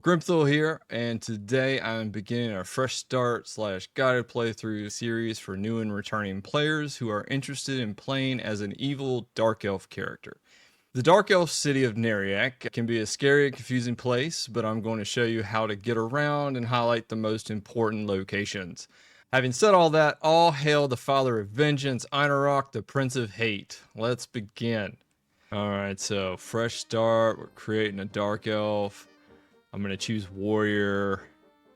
Grimthule here, and today I'm beginning a fresh start / guided playthrough series for new and returning players who are interested in playing as an evil Dark Elf character. The Dark Elf city of Neriak can be a scary and confusing place, but I'm going to show you how to get around and highlight the most important locations. Having said all that, all hail the Father of Vengeance, Neriak, the Prince of Hate. Let's begin. Alright, so fresh start, we're creating a Dark Elf. I'm going to choose Warrior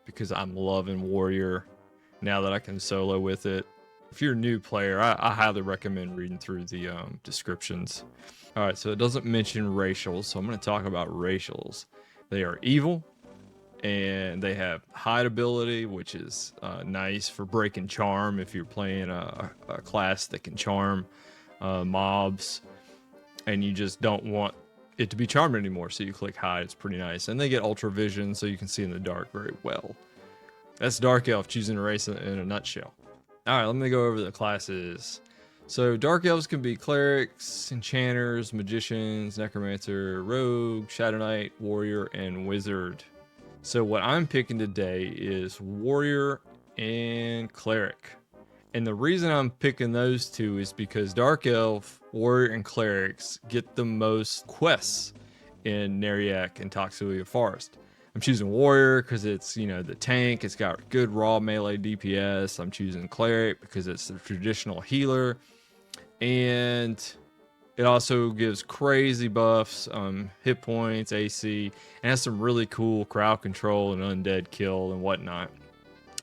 because I'm loving Warrior now that I can solo with it. If you're a new player, I highly recommend reading through the descriptions. Alright, so it doesn't mention racials, so I'm going to talk about racials. They are evil, and they have hide ability, which is nice for breaking charm if you're playing a class that can charm mobs, and you just don't want it to be charmed anymore, so you click hide. It's pretty nice, and they get ultra vision, so you can see in the dark very well. That's Dark Elf, choosing a race in a nutshell. All right, let me go over the classes. So Dark Elves can be clerics, enchanters, magicians, necromancer, rogue, shadow knight, warrior, and wizard. So what I'm picking today is warrior and cleric. And the reason I'm picking those two is because Dark Elf, Warrior, and Clerics get the most quests in Neriak and Nektulos Forest. I'm choosing Warrior because it's, the tank. It's got good raw melee DPS. I'm choosing Cleric because it's the traditional healer. And it also gives crazy buffs, hit points, AC, and has some really cool crowd control and undead kill and whatnot.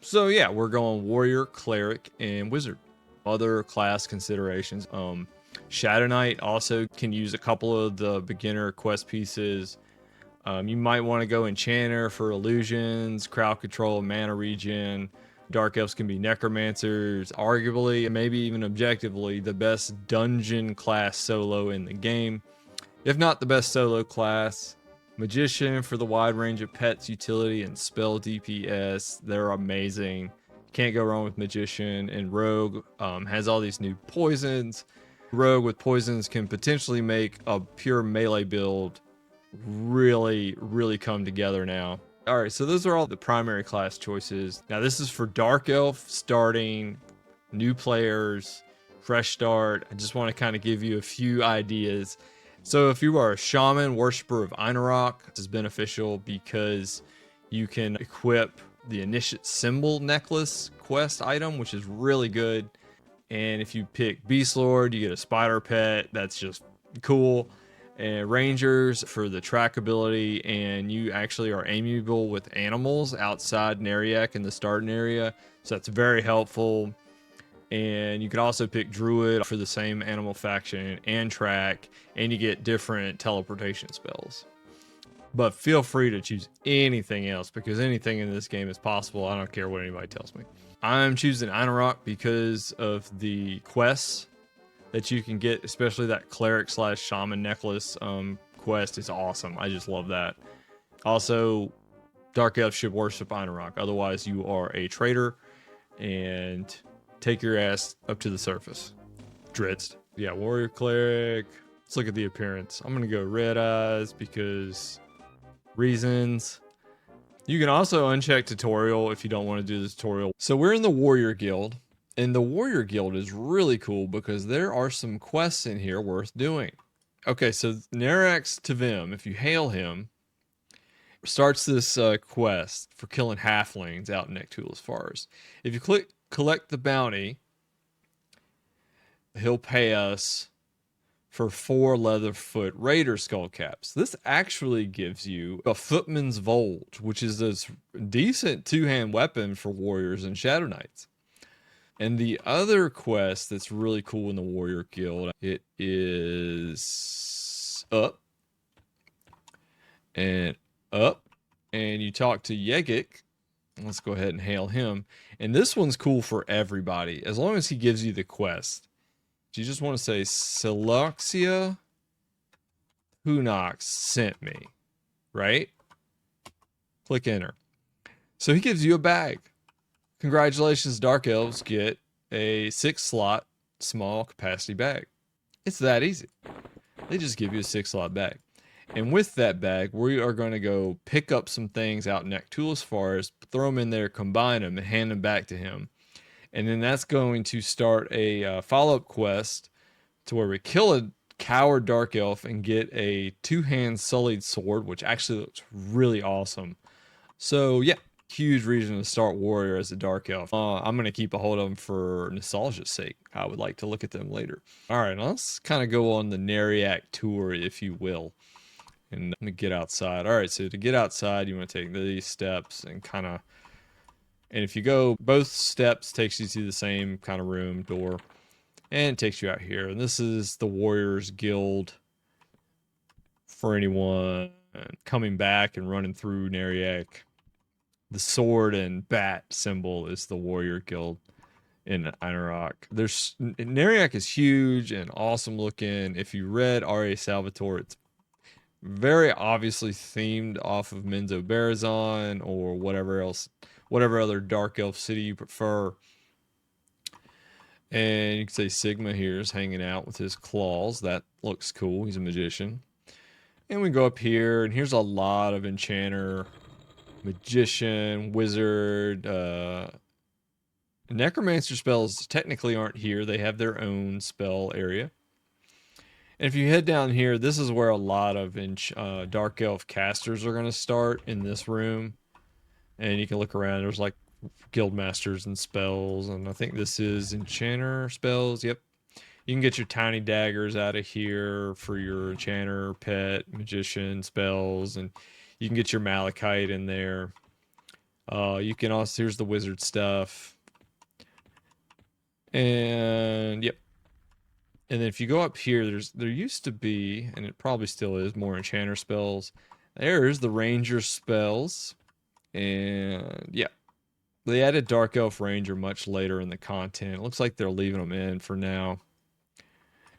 So yeah, we're going Warrior, Cleric, and Wizard. Other class considerations. Shadow Knight also can use a couple of the beginner quest pieces. You might want to go Enchanter for illusions, crowd control, mana regen. Dark Elves can be Necromancers, arguably, and maybe even objectively, the best dungeon class solo in the game. If not the best solo class. Magician for the wide range of pets, utility, and spell DPS. They're amazing. Can't go wrong with Magician. And Rogue has all these new poisons. Rogue with poisons can potentially make a pure melee build really, really come together now. All right, so those are all the primary class choices. Now this is for Dark Elf, starting, new players, fresh start. I just want to kind of give you a few ideas. So if you are a shaman, worshiper of Neriak, this is beneficial because you can equip the Initiate Symbol Necklace quest item, which is really good. And if you pick Beast Lord, you get a spider pet. That's just cool. And Rangers for the track ability, and you actually are amiable with animals outside Neriak in the starting area. So that's very helpful. And you can also pick Druid for the same animal faction and track, and you get different teleportation spells. But feel free to choose anything else because anything in this game is possible. I don't care what anybody tells me. I'm choosing Neriak because of the quests that you can get, especially that Cleric / Shaman necklace quest is awesome. I just love that. Also, Dark Elves should worship Neriak. Otherwise, you are a traitor and take your ass up to the surface. Dretzed. Yeah, Warrior, Cleric. Let's look at the appearance. I'm going to go Red Eyes because reasons. You can also uncheck tutorial if you don't want to do the tutorial. So we're in the Warrior Guild. And the Warrior Guild is really cool because there are some quests in here worth doing. Okay, so Neriak's Tavim, if you hail him, starts this quest for killing halflings out in Nektulos Forest. If you collect the bounty, he'll pay us for 4 Leatherfoot Raider skull caps. This actually gives you a Footman's Vold, which is this decent two-hand weapon for warriors and shadow knights. And the other quest that's really cool in the Warrior Guild, it is up and up, and you talk to Yegik. Let's go ahead and hail him. And this one's cool for everybody, as long as he gives you the quest. You just want to say, Seloxia Hunox sent me, right? Click enter. So he gives you a bag. Congratulations, Dark Elves get a 6-slot small capacity bag. It's that easy. They just give you a 6-slot bag. And with that bag, we are going to go pick up some things out in Nektulos Forest, throw them in there, combine them, and hand them back to him. And then that's going to start a follow-up quest to where we kill a coward dark elf and get a two-hand sullied sword, which actually looks really awesome. So yeah, huge reason to start warrior as a dark elf. I'm gonna keep a hold of them for nostalgia's sake. I would like to look at them later. All right, let's kind of go on the Neriak tour, if you will, and let me get outside. All right, so to get outside, you want to take these steps and kind of, and if you go, both steps takes you to the same kind of room door. And it takes you out here. And this is the Warriors Guild for anyone coming back and running through Neriak. The sword and bat symbol is the Warrior Guild in Neriak. Neriak is huge and awesome looking. If you read R.A. Salvatore, it's very obviously themed off of Menzoberranzan or whatever other dark elf city you prefer. And you can say Sigma here is hanging out with his claws. That looks cool. He's a magician. And we go up here, and here's a lot of enchanter, magician, wizard. Necromancer spells technically aren't here. They have their own spell area. And if you head down here, this is where a lot of dark elf casters are going to start in this room. And you can look around. There's like guild masters and spells, and I think this is enchanter spells. Yep, you can get your tiny daggers out of here for your enchanter, pet, magician spells, and you can get your malachite in there. You can also, here's the wizard stuff, and yep. And then if you go up here, there used to be, and it probably still is, more enchanter spells. There's the ranger spells, and yeah. They added Dark Elf Ranger much later in the content. It looks like they're leaving them in for now.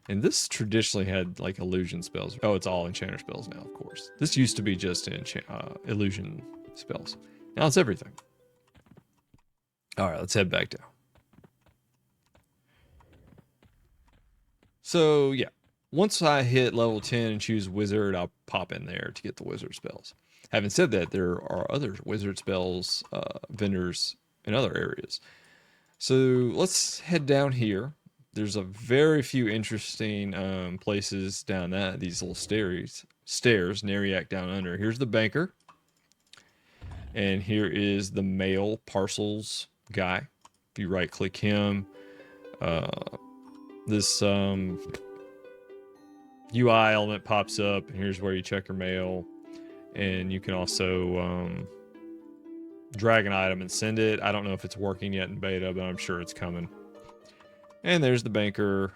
And this traditionally had like illusion spells. Oh, it's all enchanter spells now, of course. This used to be just illusion spells. Now it's everything. All right, let's head back down. So yeah, once I hit level 10 and choose wizard, I'll pop in there to get the wizard spells. Having said that, there are other wizard spells vendors in other areas. So let's head down here. There's a very few interesting places down these little stairs, Neriak down under. Here's the banker. And here is the mail parcels guy. If you right click him, this UI element pops up, and here's where you check your mail. And you can also drag an item and send it. I don't know if it's working yet in beta, but I'm sure it's coming. And there's the banker.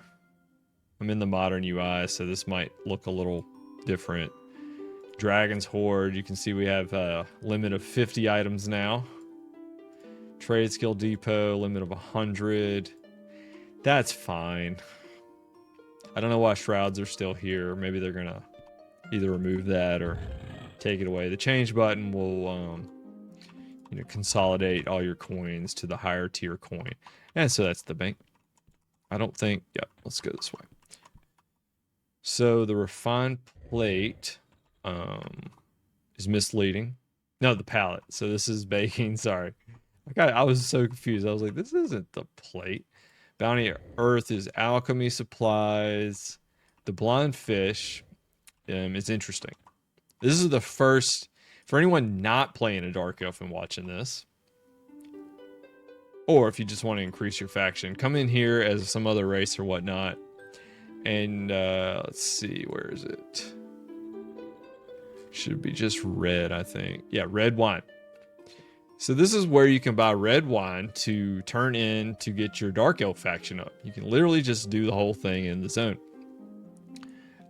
I'm in the modern UI, so this might look a little different. Dragon's Hoard. You can see we have a limit of 50 items now. Trade Skill Depot, limit of 100. That's fine. I don't know why shrouds are still here. Maybe they're gonna either remove that or take it away. The change button will consolidate all your coins to the higher tier coin. And so that's the bank. I don't think, yep, let's go this way. So the refined plate is misleading. No, the palette. So this is baking, sorry. I was so confused. I was like, this isn't the plate. Bounty Earth is alchemy supplies. The blind fish is interesting. This is the first, for anyone not playing a Dark Elf and watching this, or if you just want to increase your faction, come in here as some other race or whatnot. And let's see, where is it? Should be just red, I think. Yeah, red wine. So this is where you can buy red wine to turn in to get your Dark Elf faction up. You can literally just do the whole thing in the zone.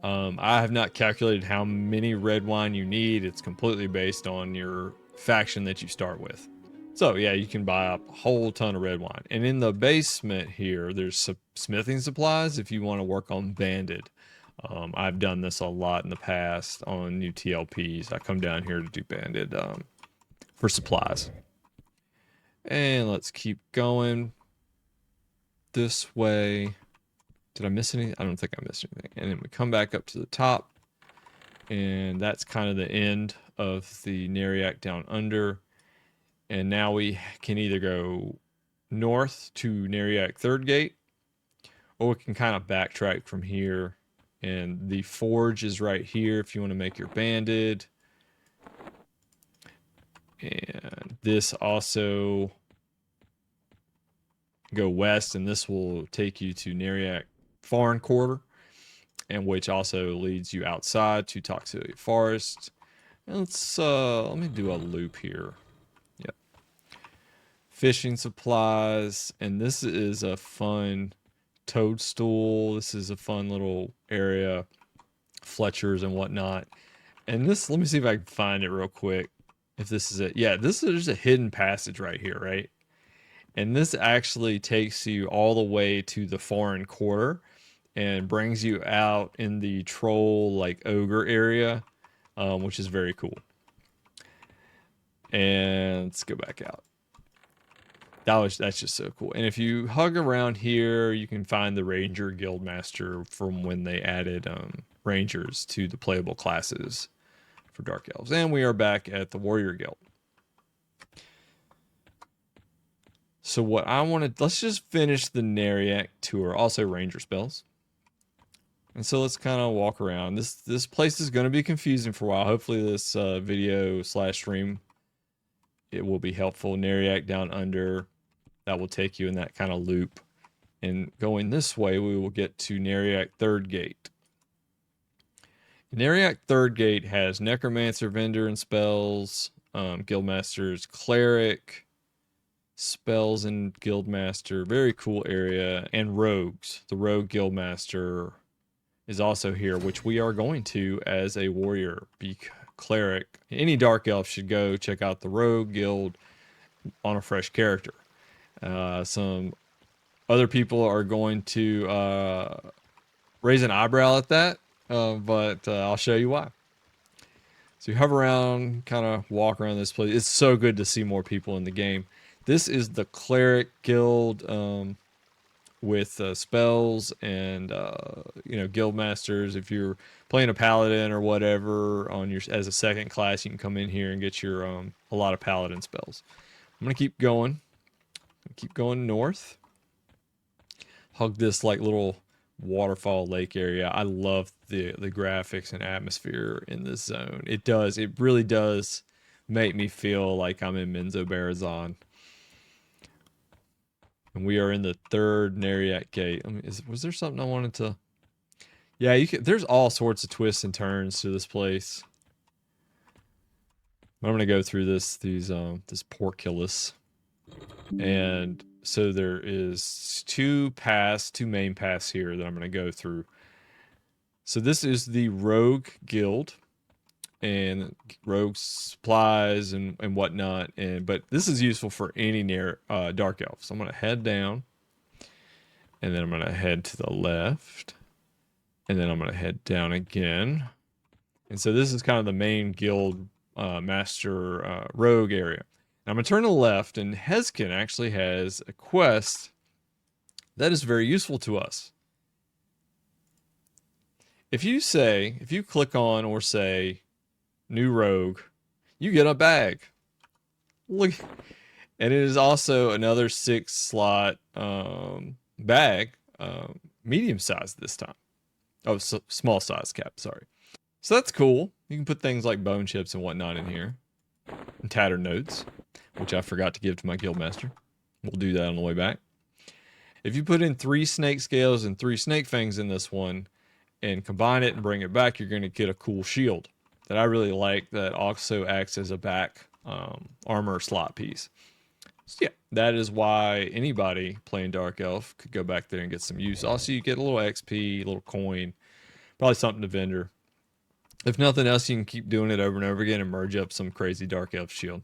I have not calculated how many red wine you need. It's completely based on your faction that you start with. So yeah, you can buy up a whole ton of red wine. And in the basement here, there's smithing supplies if you want to work on banded. I've done this a lot in the past on new TLPs. I come down here to do banded for supplies. And let's keep going this way. Did I miss anything? I don't think I missed anything. And then we come back up to the top. And that's kind of the end of the Neriak down under. And now we can either go north to Neriak third gate, or we can kind of backtrack from here. And the forge is right here if you want to make your banded. And this also go west, and this will take you to Neriak Foreign Quarter, and which also leads you outside to Toxilia Forest. And let me do a loop here. Yep. Fishing supplies, and this is a fun toadstool. This is a fun little area, Fletchers and whatnot. And this, let me see if I can find it real quick. If this is it. Yeah, this is a hidden passage right here, right? And this actually takes you all the way to the Foreign Quarter and brings you out in the troll like ogre area, which is very cool. And let's go back out. That's just so cool. And if you hug around here, you can find the Ranger Guildmaster from when they added Rangers to the playable classes for Dark Elves. And we are back at the Warrior Guild. So what I wanted, let's just finish the Neriak tour, also Ranger spells. And so let's kind of walk around. This place is going to be confusing for a while. Hopefully this video / stream, it will be helpful. Neriak down under, that will take you in that kind of loop. And going this way, we will get to Neriak third gate. Neriak third gate has Necromancer, Vendor, and spells, Guildmaster's Cleric, spells and Guildmaster, very cool area, and rogues. The Rogue Guildmaster is also here, which we are going to as a warrior, be Cleric. Any Dark Elf should go check out the Rogue Guild on a fresh character. Some other people are going to raise an eyebrow at that, but I'll show you why. So you hover around, kind of walk around this place. It's so good to see more people in the game. This is the Cleric Guild with spells and guild masters. If you're playing a Paladin or whatever on your as a second class, you can come in here and get your a lot of Paladin spells. I'm gonna keep going. Keep going north. Hug this like little waterfall lake area. I love the graphics and atmosphere in this zone. It really does make me feel like I'm in Menzoberranzan. And we are in the third Neriak gate. Was there something I wanted to? Yeah, there's all sorts of twists and turns to this place. I'm gonna go through this porculus, and so there is two main paths here that I'm gonna go through. So this is the Rogue Guild, and rogue supplies and whatnot, but this is useful for any Dark Elf. So I'm gonna head down, and then I'm gonna head to the left, and then I'm gonna head down again. And so this is kind of the main guild master rogue area. Now I'm gonna turn to the left, and Heskin actually has a quest that is very useful to us. If you click on or say new rogue, you get a bag. Look, and it is also another 6-slot bag, medium size this time. Oh, small size cap, sorry. So that's cool. You can put things like bone chips and whatnot in here, and tattered notes, which I forgot to give to my guildmaster. We'll do that on the way back. If you put in 3 snake scales and 3 snake fangs in this one, and combine it and bring it back, you're going to get a cool shield that I really like, that also acts as a back armor slot piece. So yeah, that is why anybody playing Dark Elf could go back there and get some use. Also, you get a little XP, a little coin, probably something to vendor. If nothing else, you can keep doing it over and over again and merge up some crazy Dark Elf shield.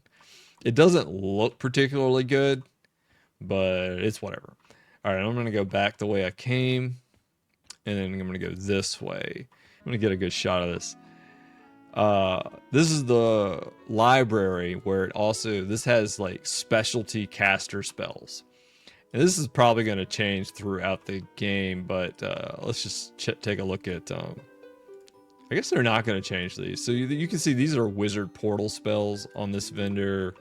It doesn't look particularly good, but it's whatever. All right, I'm going to go back the way I came, and then I'm going to go this way. I'm going to get a good shot of this. This is the library where this has like specialty caster spells. And this is probably going to change throughout the game, but let's just take a look at I guess they're not going to change these. So you can see these are wizard portal spells on this vendor.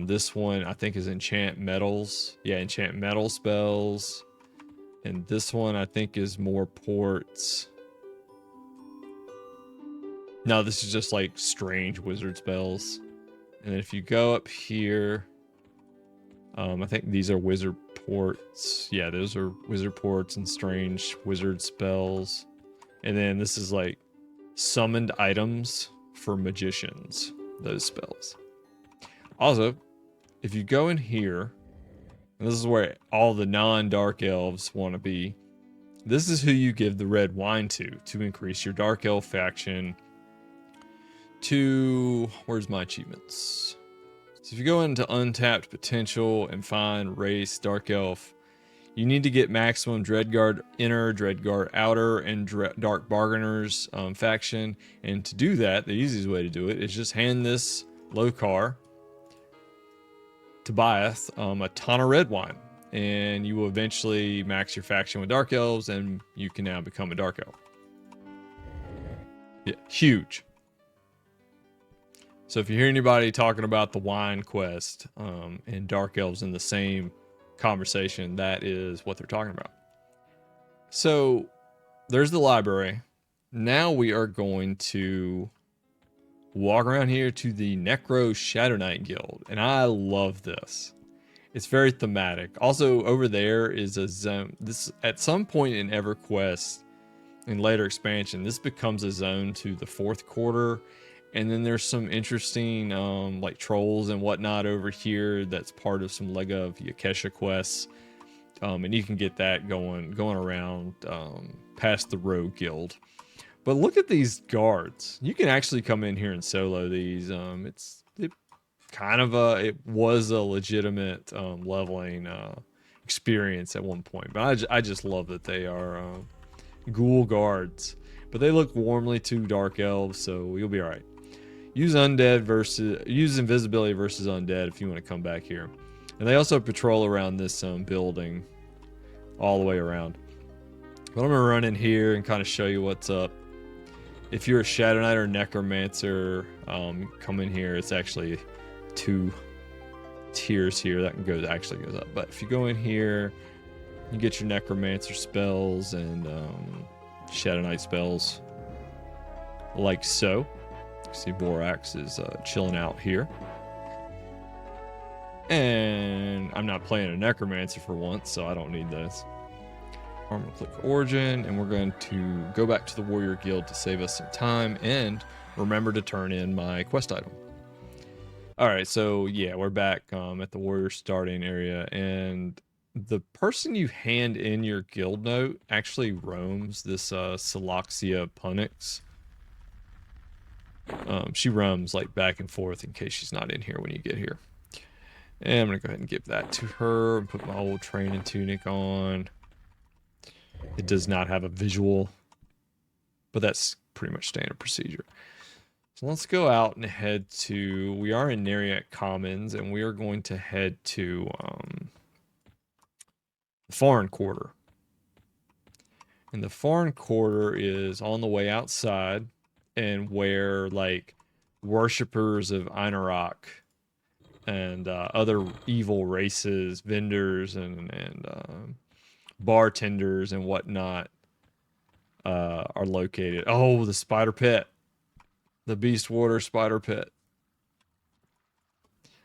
This one I think is enchant metals. Yeah, enchant metal spells. And this one I think is more ports. No, this is just like strange wizard spells. And then if you go up here, I think these are wizard ports. Yeah, those are wizard ports and strange wizard spells. And then this is like summoned items for magicians, those spells. Also, if you go in here, and this is where all the non-dark elves want to be, this is who you give the red wine to increase your dark elf faction to, where's my achievements? So if you go into untapped potential and find race dark elf, you need to get maximum Dreadguard inner, Dreadguard outer, and Dark Bargainers faction. And to do that, the easiest way to do it is just hand this Lokar, Tobias, a ton of red wine. And you will eventually max your faction with Dark Elves, and you can now become a Dark Elf. Yeah, huge. So if you hear anybody talking about the wine quest and Dark Elves in the same conversation, that is what they're talking about. So there's the library. Now we are going to walk around here to the Necro Shadow Knight Guild, and I love this. It's very thematic. Also, over there is a zone. This at some point in EverQuest, in later expansion, this becomes a zone to the fourth quarter. And then there's some interesting like trolls and whatnot over here that's part of some Lega of Yakesha quests. And you can get that going around past the Rogue Guild. But look at these guards. You can actually come in here and solo these. It was a legitimate leveling experience at one point. But I just love that they are ghoul guards. But they look warmly to dark elves, so you'll be all right. Use invisibility versus undead if you want to come back here. And they also patrol around this building all the way around. But I'm going to run in here and kind of show you what's up. If you're a Shadow Knight or Necromancer, come in here. It's actually 2 tiers here. That actually goes up. But if you go in here, you get your Necromancer spells and Shadow Knight spells like so. See, Borax is chilling out here. And I'm not playing a Necromancer for once, so I don't need this. I'm going to click Origin, and we're going to go back to the Warrior Guild to save us some time, and remember to turn in my quest item. Alright, so yeah, we're back at the Warrior starting area, and the person you hand in your guild note actually roams this Silaxia Punix. She roams like back and forth in case she's not in here when you get here. And I'm gonna go ahead and give that to her and put my old training tunic on. It does not have a visual, but that's pretty much standard procedure. So let's go out and head to, we are in Neriak Commons, and we are going to head to the Foreign Quarter. And the Foreign Quarter is on the way outside, and where like worshippers of Einarok and other evil races, vendors and bartenders and whatnot are located. Oh, the spider pit, the Beast Water spider pit.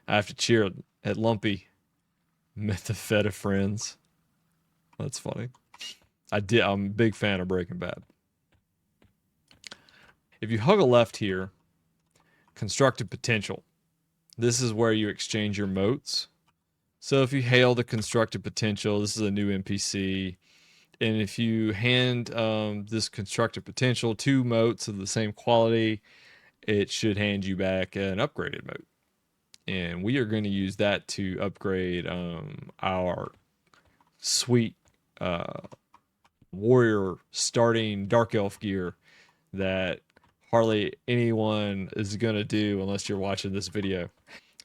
I have to cheer at Lumpy. Met the feta friends. That's funny. I'm a big fan of Breaking Bad. If you hug a left here, constructed potential. This is where you exchange your motes. So if you hail the constructed potential, this is a new NPC. And if you hand this constructed potential 2 motes of the same quality, it should hand you back an upgraded mote. And we are going to use that to upgrade our sweet warrior starting dark elf gear that hardly anyone is going to do unless you're watching this video.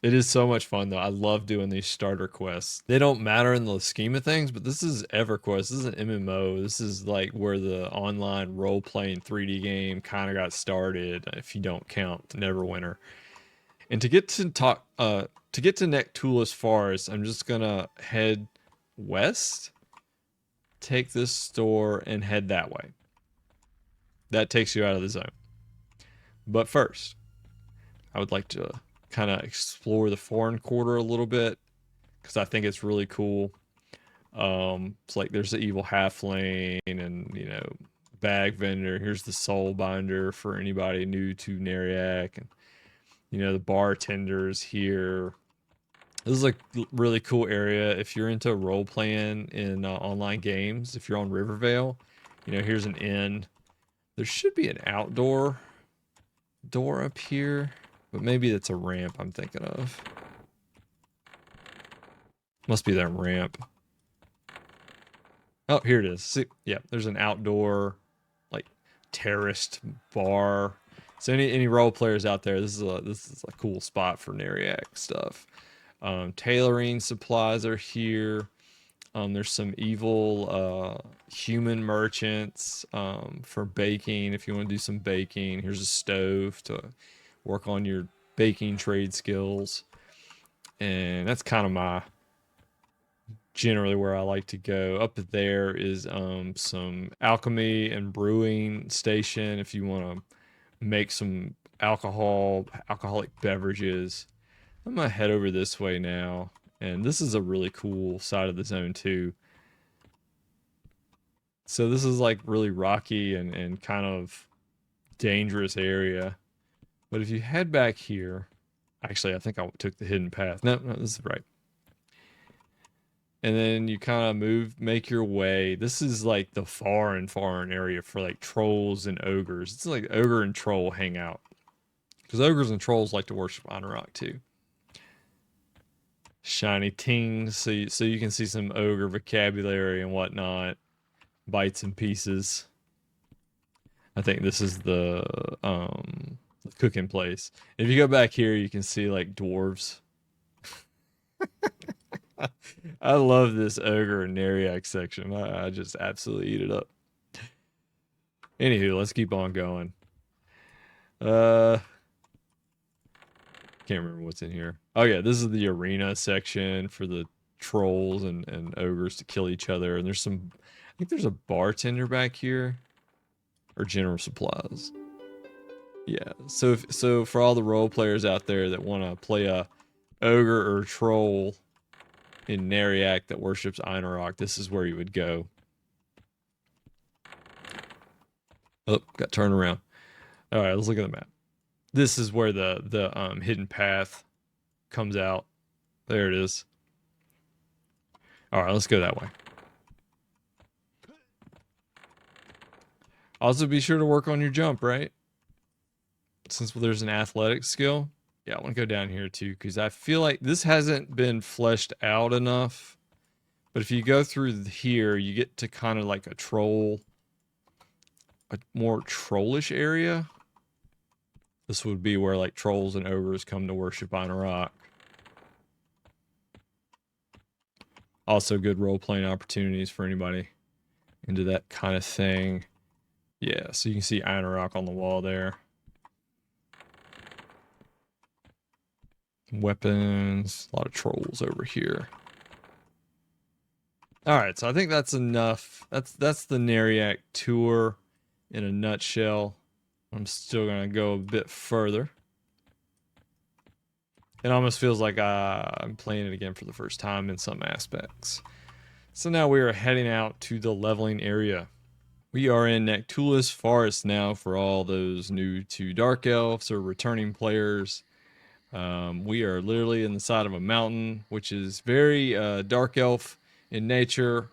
It is so much fun though. I love doing these starter quests. They don't matter in the scheme of things, but this is EverQuest. This is an MMO. This is like where the online role-playing 3D game kind of got started, if you don't count Neverwinter. And to get to Nektulos Forest, I'm just gonna head west, take this store, and head that way. That takes you out of the zone. But first, I would like to kind of explore the foreign quarter a little bit because I think it's really cool. It's like there's the evil halfling and, you know, bag vendor. Here's the soul binder for anybody new to Neriak, and, you know, the bartenders here. This is a really cool area if you're into role playing in online games. If you're on Rivervale, you know, here's an inn. There should be an outdoor door up here, but maybe it's a ramp I'm thinking of. Must be that ramp. Oh, here it is. See, yeah, there's an outdoor, like, terraced bar. So any role players out there, this is a cool spot for Neriak stuff. Tailoring supplies are here. There's some evil human merchants for baking. If you want to do some baking, here's a stove to work on your baking trade skills. And that's kind of my generally where I like to go. Up there is some alchemy and brewing station if you want to make some alcoholic beverages. I'm gonna head over this way now, and this is a really cool side of the zone too. So this is like really rocky and kind of dangerous area. But if you head back here, actually I think I took the hidden path. No, this is right. And then you kind of make your way. This is like the foreign area for like trolls and ogres. It's like ogre and troll hang out. Because ogres and trolls like to worship Anurok too. Shiny tings, so you can see some ogre vocabulary and whatnot. Bites and pieces. I think this is the cooking place. If you go back here, you can see like dwarves. I love this ogre and Neriak section. I just absolutely eat it up. Anywho, let's keep on going. Can't remember what's in here. Oh yeah, this is the arena section for the trolls and ogres to kill each other. And there's some, I think there's a bartender back here, or general supplies. Yeah. So for all the role players out there that want to play a ogre or troll in Neriak that worships Einarok, this is where you would go. Oh, got turned around. All right, let's look at the map. This is where the hidden path comes out. There it is. All right, let's go that way. Also, be sure to work on your jump, right? Since there's an athletic skill. Yeah, I want to go down here too, because I feel like this hasn't been fleshed out enough. But if you go through here, you get to kind of like a more trollish area. This would be where like trolls and ogres come to worship Einarok. Also good role-playing opportunities for anybody into that kind of thing. Yeah, so you can see Einarok on the wall there. Weapons, a lot of trolls over here. All right, so I think that's enough. That's the Neriak tour in a nutshell. I'm still gonna go a bit further. It almost feels like I'm playing it again for the first time in some aspects. So now we are heading out to the leveling area. We are in Nektulos Forest now for all those new to Dark Elves or returning players. We are literally in the side of a mountain, which is very Dark Elf in nature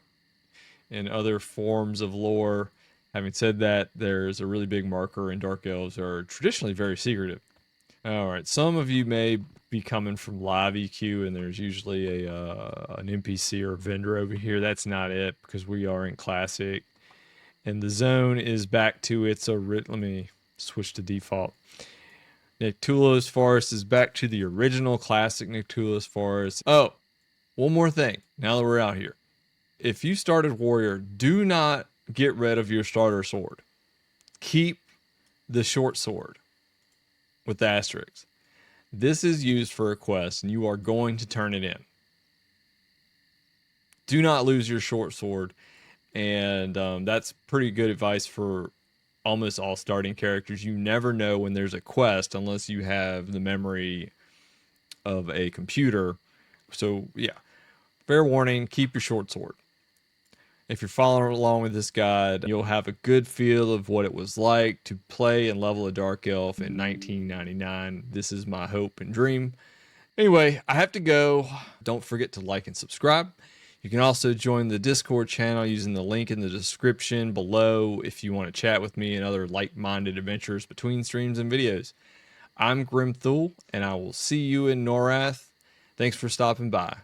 and other forms of lore. Having said that, there's a really big marker, and Dark Elves are traditionally very secretive. All right, some of you may be coming from live EQ, and there's usually an NPC or a vendor over here. That's not it, because we are in Classic. And the zone is back to its let me switch to default. Nektulos Forest is back to the original classic Nektulos Forest. Oh, one more thing. Now that we're out here, if you started warrior, do not get rid of your starter sword. Keep the short sword with the asterisk. This is used for a quest, and you are going to turn it in. Do not lose your short sword, and that's pretty good advice for almost all starting characters. You never know when there's a quest unless you have the memory of a computer. So yeah, fair warning, keep your short sword. If you're following along with this guide, you'll have a good feel of what it was like to play and level a Dark Elf in 1999. This is my hope and dream. Anyway, I have to go. Don't forget to like and subscribe. You can also join the Discord channel using the link in the description below if you want to chat with me and other like-minded adventures between streams and videos. I'm Grimthule, and I will see you in Norrath. Thanks for stopping by.